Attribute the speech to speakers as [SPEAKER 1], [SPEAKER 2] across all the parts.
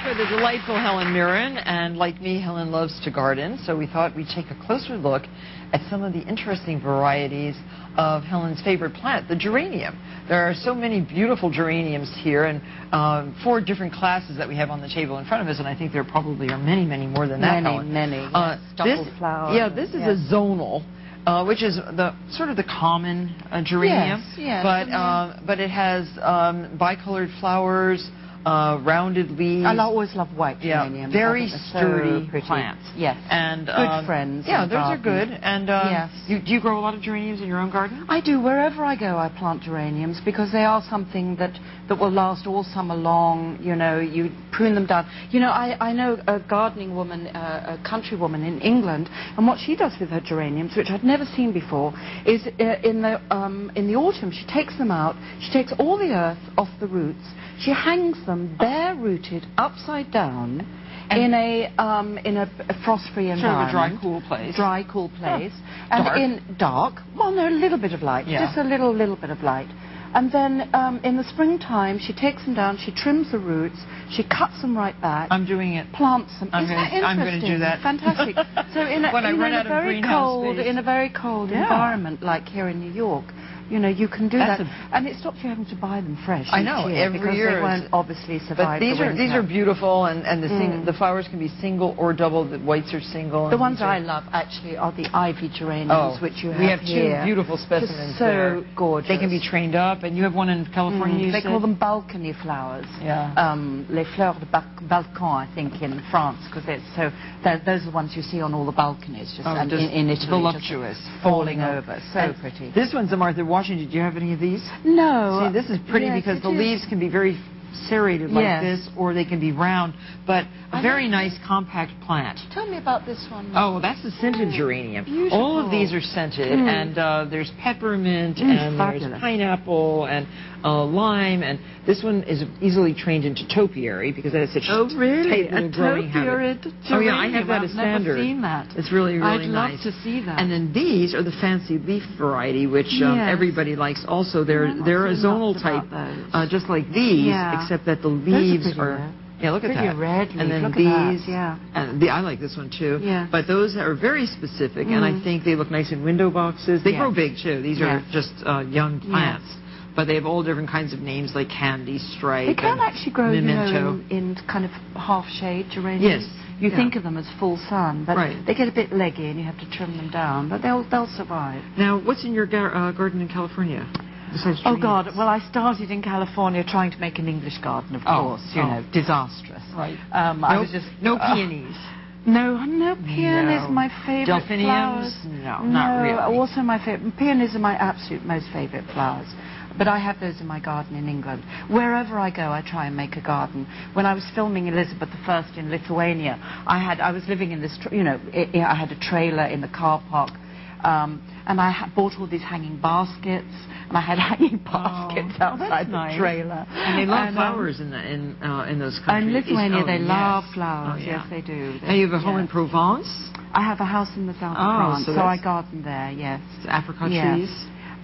[SPEAKER 1] with the delightful Helen Mirren, and like me, Helen loves to garden, so we thought we'd take a closer look at some of the interesting varieties of Helen's favorite plant, the geranium. There are so many beautiful geraniums here, and 4 different classes that we have on the table in front of us, and I think there probably are many, many more than that, Helen.
[SPEAKER 2] Many, yes. Double flower.
[SPEAKER 1] Yeah, this is a zonal. Which is the sort of the common geranium,
[SPEAKER 2] yes,
[SPEAKER 1] but it has bicolored flowers, rounded leaves.
[SPEAKER 2] I always love white geraniums.
[SPEAKER 1] Very sturdy plants.
[SPEAKER 2] Yes,
[SPEAKER 1] and
[SPEAKER 2] good friends.
[SPEAKER 1] Yeah, those are good. And
[SPEAKER 2] yes.
[SPEAKER 1] do you grow a lot of geraniums in your own garden?
[SPEAKER 2] I do. Wherever I go, I plant geraniums because they are something that will last all summer long. You know, you prune them down. You know, I know a gardening woman, a country woman in England, and what she does with her geraniums, which I'd never seen before, is in the autumn she takes them out. She takes all the earth off the roots. She hangs them bare-rooted upside down in a frost-free environment.
[SPEAKER 1] Sort of a dry, cool place.
[SPEAKER 2] Dry, cool place.
[SPEAKER 1] Oh.
[SPEAKER 2] And
[SPEAKER 1] Dark?
[SPEAKER 2] in dark. Well, no, a little bit of light.
[SPEAKER 1] Yeah.
[SPEAKER 2] Just a little bit of light. And then in the springtime, she takes them down, she trims the roots, she cuts them right back.
[SPEAKER 1] I'm doing it.
[SPEAKER 2] Plants them.
[SPEAKER 1] I'm going to do that.
[SPEAKER 2] Fantastic. So in a very cold environment like here in New York, you know, you can do that, and it stops you having to buy them fresh.
[SPEAKER 1] I know, every year.
[SPEAKER 2] They won't obviously survive.
[SPEAKER 1] But these are beautiful, and the flowers can be single or double. The whites are single.
[SPEAKER 2] The ones I love actually are the ivy geraniums, which you have
[SPEAKER 1] here. We have 2
[SPEAKER 2] here.
[SPEAKER 1] beautiful specimens.
[SPEAKER 2] Just so gorgeous.
[SPEAKER 1] They can be trained up, and you have one in California.
[SPEAKER 2] They call them balcony flowers.
[SPEAKER 1] Yeah.
[SPEAKER 2] Les fleurs de balcon, I think, in France, because those are the ones you see on all the balconies, just in Italy,
[SPEAKER 1] voluptuous,
[SPEAKER 2] just falling over. So pretty.
[SPEAKER 1] This one's a Martha Washington. Do you have any of these?
[SPEAKER 2] No.
[SPEAKER 1] See, this is pretty because the leaves can be very serrated like this, or they can be round, but a very nice compact plant.
[SPEAKER 2] Tell me about this one.
[SPEAKER 1] Oh, well, that's the scented geranium.
[SPEAKER 2] Beautiful.
[SPEAKER 1] All of these are scented, and there's peppermint, and
[SPEAKER 2] fabulous.
[SPEAKER 1] there's pineapple, and lime, and this one is easily trained into topiary because that is such
[SPEAKER 2] tight little
[SPEAKER 1] growing habit. Oh yeah, I have that as standard.
[SPEAKER 2] I've never seen that.
[SPEAKER 1] It's really nice.
[SPEAKER 2] I'd love to see that.
[SPEAKER 1] And then these are the fancy leaf variety, which everybody likes. Also, they're a zonal type, just like these, except that the leaves are. Yeah, look at that.
[SPEAKER 2] Red leaf.
[SPEAKER 1] And then these, and I like this one too.
[SPEAKER 2] Yeah.
[SPEAKER 1] But those are very specific, and I think they look nice in window boxes. They grow big too. These are just young plants. But they have all different kinds of names like candy stripe.
[SPEAKER 2] They can actually grow,
[SPEAKER 1] memento.
[SPEAKER 2] In kind of half-shade geraniums.
[SPEAKER 1] Yes.
[SPEAKER 2] You think of them as full sun, but they get a bit leggy and you have to trim them down. But they'll survive.
[SPEAKER 1] Now, what's in your garden in California?
[SPEAKER 2] Oh God! Well, I started in California trying to make an English garden, of course. You know, disastrous.
[SPEAKER 1] Right.
[SPEAKER 2] I was just
[SPEAKER 1] no peonies.
[SPEAKER 2] No peonies. My favorite
[SPEAKER 1] delphiniums.
[SPEAKER 2] flowers.
[SPEAKER 1] No, not really.
[SPEAKER 2] Also, my favorite peonies are my absolute most favorite flowers. But I have those in my garden in England. Wherever I go, I try and make a garden. When I was filming Elizabeth I in Lithuania, I was living in this, I had a trailer in the car park, and I bought all these hanging baskets, and I had hanging baskets outside the trailer.
[SPEAKER 1] And they love flowers in those countries.
[SPEAKER 2] In Lithuania, they love flowers. Yes, they do.
[SPEAKER 1] Now you have a home in Provence?
[SPEAKER 2] I have a house in the south of France, so I garden there. Yes.
[SPEAKER 1] Apricot trees.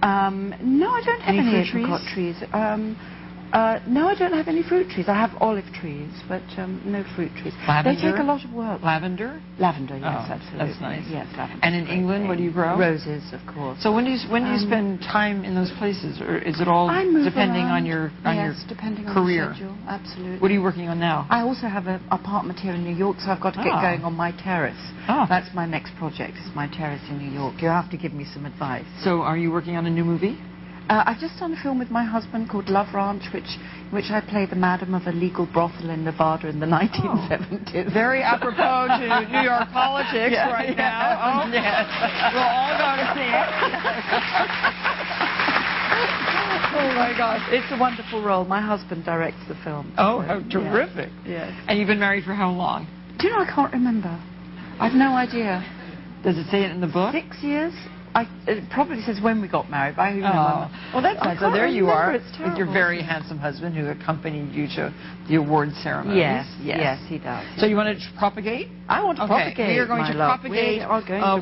[SPEAKER 2] No, I don't have any apricot trees. No, I don't have any fruit trees. I have olive trees, but no fruit trees.
[SPEAKER 1] Lavender?
[SPEAKER 2] They take a lot of work.
[SPEAKER 1] Lavender?
[SPEAKER 2] Lavender, yes, absolutely.
[SPEAKER 1] That's nice.
[SPEAKER 2] Yes, lavender.
[SPEAKER 1] And in England, what do you grow?
[SPEAKER 2] Roses, of course.
[SPEAKER 1] So when do you spend time in those places, or is it all depending on your
[SPEAKER 2] depending on
[SPEAKER 1] career?
[SPEAKER 2] the schedule, absolutely.
[SPEAKER 1] What are you working on now?
[SPEAKER 2] I also have an apartment here in New York, so I've got to get going on my terrace. That's my next project, is my terrace in New York. You have to give me some advice.
[SPEAKER 1] So are you working on a new movie?
[SPEAKER 2] I've just done a film with my husband called Love Ranch, which I play the madam of a legal brothel in Nevada in the 1970s.
[SPEAKER 1] Very apropos to New York politics right now. Oh, yes. We'll all go to see it.
[SPEAKER 2] Oh, my gosh. It's a wonderful role. My husband directs the film.
[SPEAKER 1] Oh, how terrific.
[SPEAKER 2] Yes.
[SPEAKER 1] And you've been married for how long?
[SPEAKER 2] Do you know, I can't remember. I've no idea.
[SPEAKER 1] Does it say it in the book?
[SPEAKER 2] 6 years. it probably says when we got married, but I remember.
[SPEAKER 1] Well, that's nice. So there you are
[SPEAKER 2] It's
[SPEAKER 1] with your very handsome husband who accompanied you to the award ceremony.
[SPEAKER 2] Yes, he does.
[SPEAKER 1] So you want to propagate?
[SPEAKER 2] I want to propagate.
[SPEAKER 1] We are going to propagate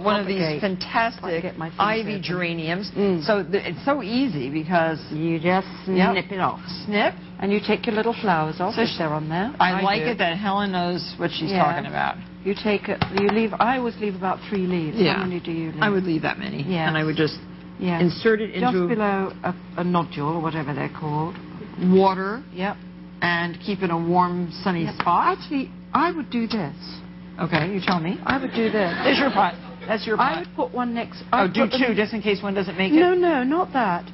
[SPEAKER 1] one of these fantastic ivy geraniums. So it's so easy because
[SPEAKER 2] you just snip it off.
[SPEAKER 1] Snip.
[SPEAKER 2] And you take your little flowers off if they're on there.
[SPEAKER 1] I like it that Helen knows what she's talking about.
[SPEAKER 2] You take it. You leave. I always leave about 3 leaves.
[SPEAKER 1] Yeah.
[SPEAKER 2] How many do you leave?
[SPEAKER 1] I would leave that many.
[SPEAKER 2] Yeah.
[SPEAKER 1] And I would just insert it into
[SPEAKER 2] just below a nodule or whatever they're called.
[SPEAKER 1] Water.
[SPEAKER 2] Yep.
[SPEAKER 1] And keep in a warm, sunny spot.
[SPEAKER 2] Actually, I would do this.
[SPEAKER 1] Okay, you tell me.
[SPEAKER 2] I would do this.
[SPEAKER 1] There's your pot. That's your pot.
[SPEAKER 2] I would put one next.
[SPEAKER 1] Do two just in case one doesn't make it.
[SPEAKER 2] No, not that.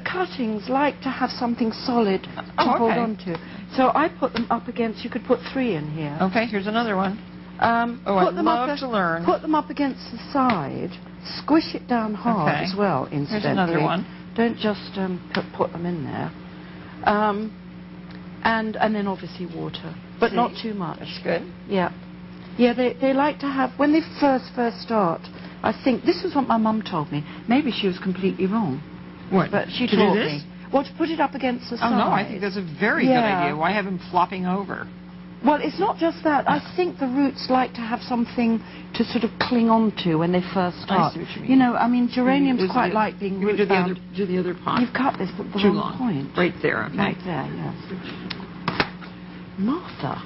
[SPEAKER 2] Cuttings like to have something solid to hold on to. So I put them up against, you could put 3 in here.
[SPEAKER 1] Okay, here's another one.
[SPEAKER 2] I'd
[SPEAKER 1] love to learn.
[SPEAKER 2] Put them up against the side, squish it down hard as well, incidentally.
[SPEAKER 1] Here's another one.
[SPEAKER 2] Don't just put them in there. And then obviously water, but not too much.
[SPEAKER 1] That's good.
[SPEAKER 2] Yeah. Yeah, they like to have, when they first start, I think, this was what my mum told me. Maybe she was completely wrong.
[SPEAKER 1] What?
[SPEAKER 2] But she told me. Well, to put it up against the side.
[SPEAKER 1] Oh, no, I think that's a very good idea. Why have him flopping over?
[SPEAKER 2] Well, it's not just that. I think the roots like to have something to sort of cling on to when they first start.
[SPEAKER 1] I see what you mean.
[SPEAKER 2] You know, I mean, geraniums quite like being root bound.
[SPEAKER 1] Do the other pot.
[SPEAKER 2] You've cut this at the wrong point.
[SPEAKER 1] Right there, okay.
[SPEAKER 2] Right there, yes. Martha.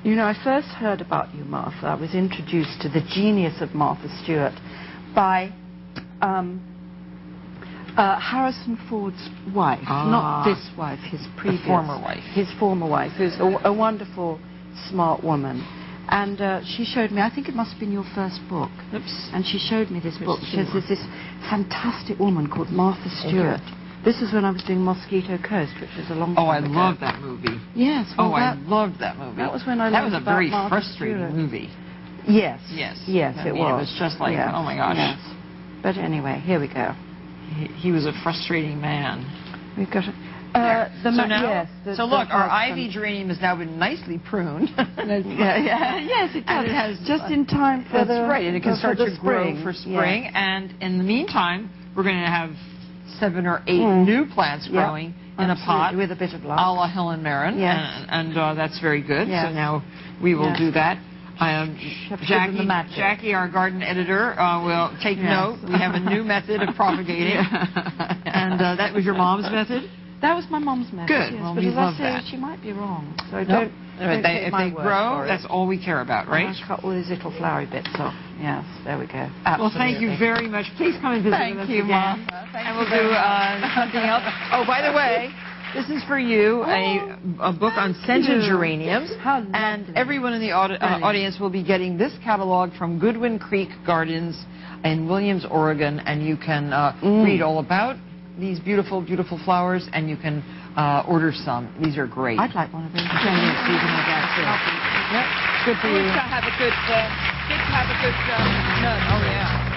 [SPEAKER 2] You know, I first heard about you, Martha. I was introduced to the genius of Martha Stewart by Harrison Ford's wife, not this wife, his previous
[SPEAKER 1] former wife.
[SPEAKER 2] His former wife, who's a wonderful, smart woman. And she showed me, I think it must have been your first book.
[SPEAKER 1] Oops.
[SPEAKER 2] And she showed me this book. She says there's this fantastic woman called Martha Stewart. This is when I was doing Mosquito Coast, which was a long time ago.
[SPEAKER 1] Oh, I love that movie.
[SPEAKER 2] Yes. Well,
[SPEAKER 1] I loved that movie.
[SPEAKER 2] That was when I
[SPEAKER 1] learned about
[SPEAKER 2] Martha
[SPEAKER 1] That was a very frustrating movie.
[SPEAKER 2] Yes.
[SPEAKER 1] Yes.
[SPEAKER 2] Yes, it was.
[SPEAKER 1] It was just like, oh my gosh.
[SPEAKER 2] Yes. But anyway, here we go.
[SPEAKER 1] He was a frustrating man.
[SPEAKER 2] We've got it.
[SPEAKER 1] So look, our ivy geranium has now been nicely pruned.
[SPEAKER 2] Yes, it does.
[SPEAKER 1] And it has
[SPEAKER 2] just in time for
[SPEAKER 1] and it can start to grow for spring. Yes. And in the meantime, we're going to have 7 or 8 new plants growing in a pot
[SPEAKER 2] with a bit of luck.
[SPEAKER 1] A la Helen Mirren.
[SPEAKER 2] Yes.
[SPEAKER 1] And that's very good.
[SPEAKER 2] Yes.
[SPEAKER 1] So now we will do that. Jackie, our garden editor, will take note. We have a new method of propagating. And that was your mom's method?
[SPEAKER 2] That was my mom's method.
[SPEAKER 1] Good.
[SPEAKER 2] Yes,
[SPEAKER 1] well,
[SPEAKER 2] but
[SPEAKER 1] we
[SPEAKER 2] as
[SPEAKER 1] love
[SPEAKER 2] I say,
[SPEAKER 1] that.
[SPEAKER 2] She might be wrong. So
[SPEAKER 1] if
[SPEAKER 2] they
[SPEAKER 1] grow, that's all we care about, right?
[SPEAKER 2] I'll cut all these little flowery bits off. Yes, there we go.
[SPEAKER 1] Absolutely. Well, thank you very much. Please come and visit with us again.
[SPEAKER 2] Mom.
[SPEAKER 1] And we'll do something else. Oh, by the way, this is for you, a book on scented geraniums. And everyone in the audience will be getting this catalog from Goodwin Creek Gardens in Williams, Oregon. And you can read all about these beautiful, beautiful flowers, and you can order some. These are great.
[SPEAKER 2] I'd like one of these.
[SPEAKER 1] Yes, you can have that too. Yep. Good for you. Good to have a good nut. Oh, yeah.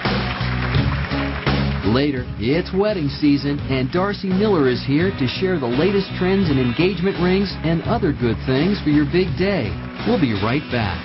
[SPEAKER 3] Later, it's wedding season, and Darcy Miller is here to share the latest trends in engagement rings and other good things for your big day. We'll be right back.